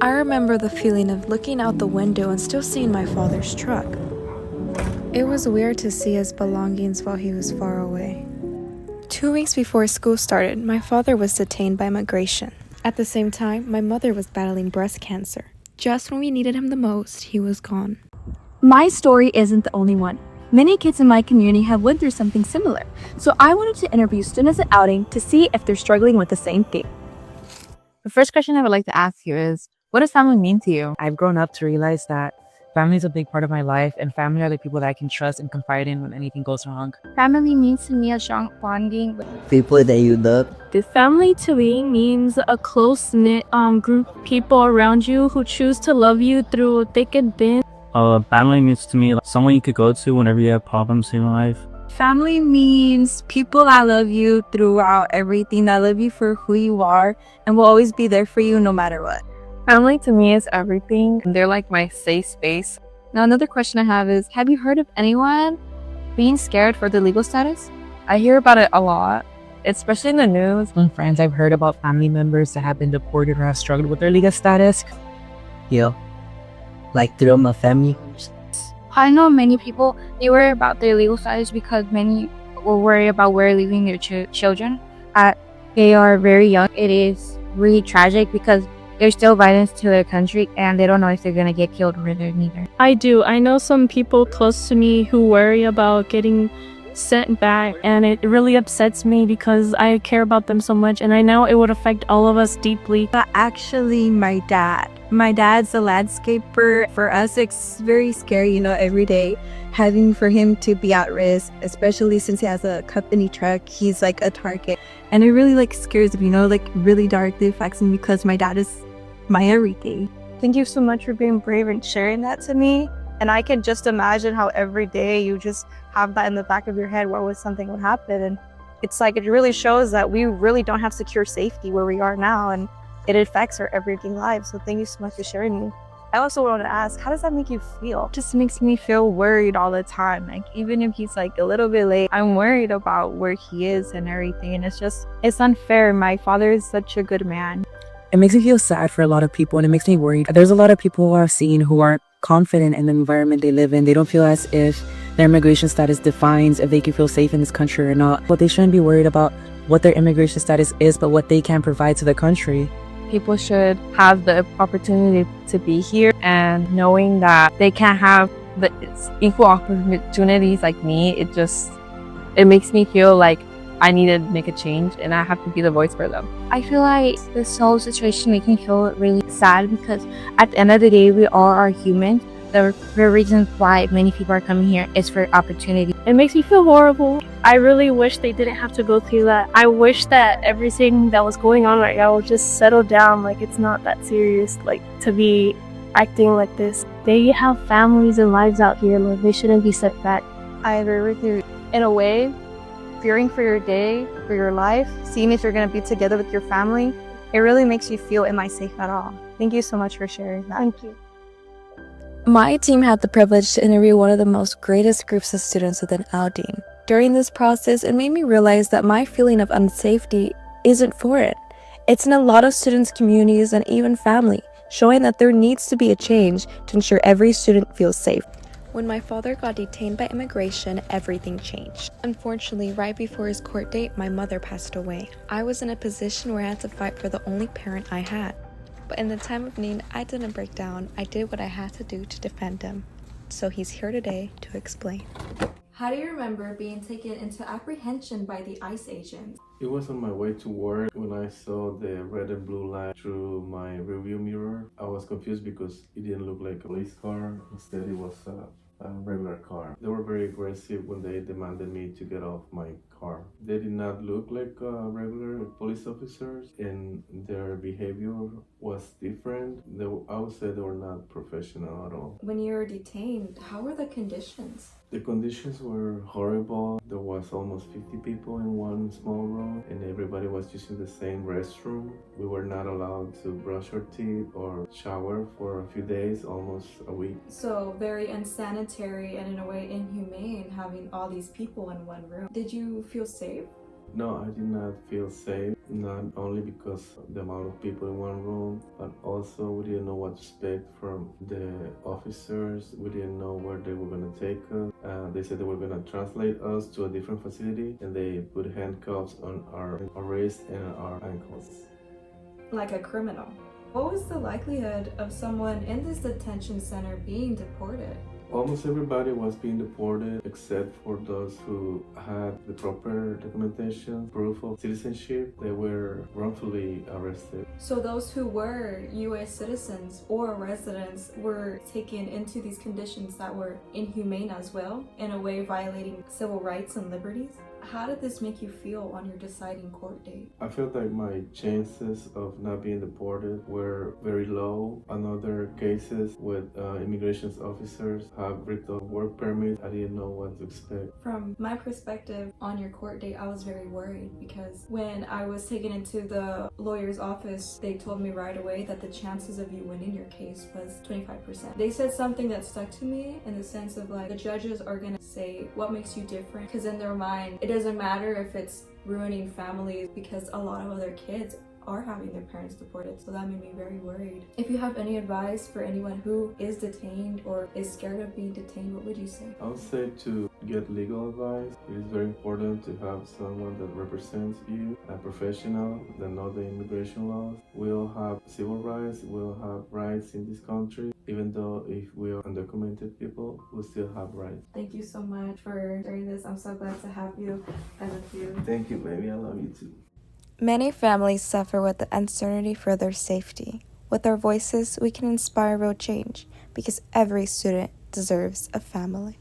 I remember the feeling of looking out the window and still seeing my father's truck. It was weird to see his belongings while he was far away. 2 weeks before school started, my father was detained by immigration. At the same time, my mother was battling breast cancer. Just when we needed him the most, he was gone. My story isn't the only one. Many kids in my community have went through something similar, so I wanted to interview students at outing to see if they're struggling with the same thing. The first question I would like to ask you is, what does family mean to you? I've grown up to realize that family is a big part of my life, and family are the people that I can trust and confide in when anything goes wrong. Family means to me a strong bonding with people that you love. The family to me means a close-knit group of people around you who choose to love you through thick and thin. Family means to me someone you could go to whenever you have problems in life. Family means people that love you throughout everything, that love you for who you are, and will always be there for you no matter what. Family to me is everything. They're like my safe space. Now, another question I have is, have you heard of anyone being scared for their legal status? I hear about it a lot, especially in the news. From friends, I've heard about family members that have been deported or have struggled with their legal status. Yeah, like through my family. I know many people, they worry about their legal status because many will worry about where leaving their children at. They are very young. It is really tragic because there's still violence to their country and they don't know if they're going to get killed or they're neither. I do. I know some people close to me who worry about getting sent back, and it really upsets me because I care about them so much, and I know it would affect all of us deeply. Actually, my dad. My dad's a landscaper. For us, it's very scary, every day having for him to be at risk, especially since he has a company truck. He's like a target. And it really scares me, really darkly affects me because my dad is my everything. Thank you so much for being brave and sharing that to me. And I can just imagine how every day you just have that in the back of your head, what was something would happen. And it's like, it really shows that we really don't have secure safety where we are now. And it affects our everyday lives. So thank you so much for sharing me. I also wanted to ask, how does that make you feel? It just makes me feel worried all the time. Like, even if he's like a little bit late, I'm worried about where he is and everything. And it's unfair. My father is such a good man. It makes me feel sad for a lot of people, and it makes me worried. There's a lot of people who I've seen who aren't confident in the environment they live in. They don't feel as if their immigration status defines if they can feel safe in this country or not. But they shouldn't be worried about what their immigration status is, but what they can provide to the country. People should have the opportunity to be here, and knowing that they can't have the equal opportunities like me, it makes me feel like I need to make a change and I have to be the voice for them. I feel like this whole situation makes me feel really sad because at the end of the day, we all are human. The reason why many people are coming here is for opportunity. It makes me feel horrible. I really wish they didn't have to go through that. I wish that everything that was going on right now would just settle down. Like, it's not that serious, to be acting like this. They have families and lives out here. They shouldn't be set back. I agree with you. In a way, fearing for your day, for your life, seeing if you're going to be together with your family, it really makes you feel, am I safe at all? Thank you so much for sharing that. Thank you. My team had the privilege to interview one of the most greatest groups of students within outing. During this process, it made me realize that my feeling of unsafety isn't foreign. It's in a lot of students' communities and even family, showing that there needs to be a change to ensure every student feels safe. When my father got detained by immigration, everything changed. Unfortunately, right before his court date, my mother passed away. I was in a position where I had to fight for the only parent I had. But in the time of need, I didn't break down. I did what I had to do to defend him. So he's here today to explain. How do you remember being taken into apprehension by the ICE agents? It was on my way to work when I saw the red and blue light through my rearview mirror. I was confused because it didn't look like a police car. Instead, it was a regular car. They were very aggressive when they demanded me to get off my car. They did not look like regular police officers, and their behavior was different. I would say they were not professional at all. When you were detained, how were the conditions? The conditions were horrible. There was almost 50 people in one small room, and everybody was using the same restroom. We were not allowed to brush our teeth or shower for a few days, almost a week. So very unsanitary and in a way inhumane having all these people in one room. Did you feel safe? No, I did not feel safe, not only because of the amount of people in one room, but also we didn't know what to expect from the officers. We didn't know where they were going to take us. They said they were going to translate us to a different facility, and they put handcuffs on our wrists and our ankles. Like a criminal. What was the likelihood of someone in this detention center being deported? Almost everybody was being deported except for those who had the proper documentation, proof of citizenship. They were wrongfully arrested. So those who were US citizens or residents were taken into these conditions that were inhumane as well, in a way violating civil rights and liberties? How did this make you feel on your deciding court date? I felt like my chances of not being deported were very low. On other cases with immigration officers have ripped off work permits. I didn't know what to expect. From my perspective, on your court date, I was very worried because when I was taken into the lawyer's office, they told me right away that the chances of you winning your case was 25%. They said something that stuck to me in the sense of like, the judges are gonna say what makes you different, because in their mind, it doesn't matter if it's ruining families, because a lot of other kids are having their parents deported, so that made me very worried. If you have any advice for anyone who is detained or is scared of being detained, what would you say? I would say to get legal advice. It is very important to have someone that represents you, a professional that knows the immigration laws. We all have civil rights, we all have rights in this country. Even though if we are undocumented people, we still have rights. Thank you so much for sharing this. I'm so glad to have you. I love you. Thank you, baby. I love you too. Many families suffer with the uncertainty for their safety. With our voices, we can inspire real change because every student deserves a family.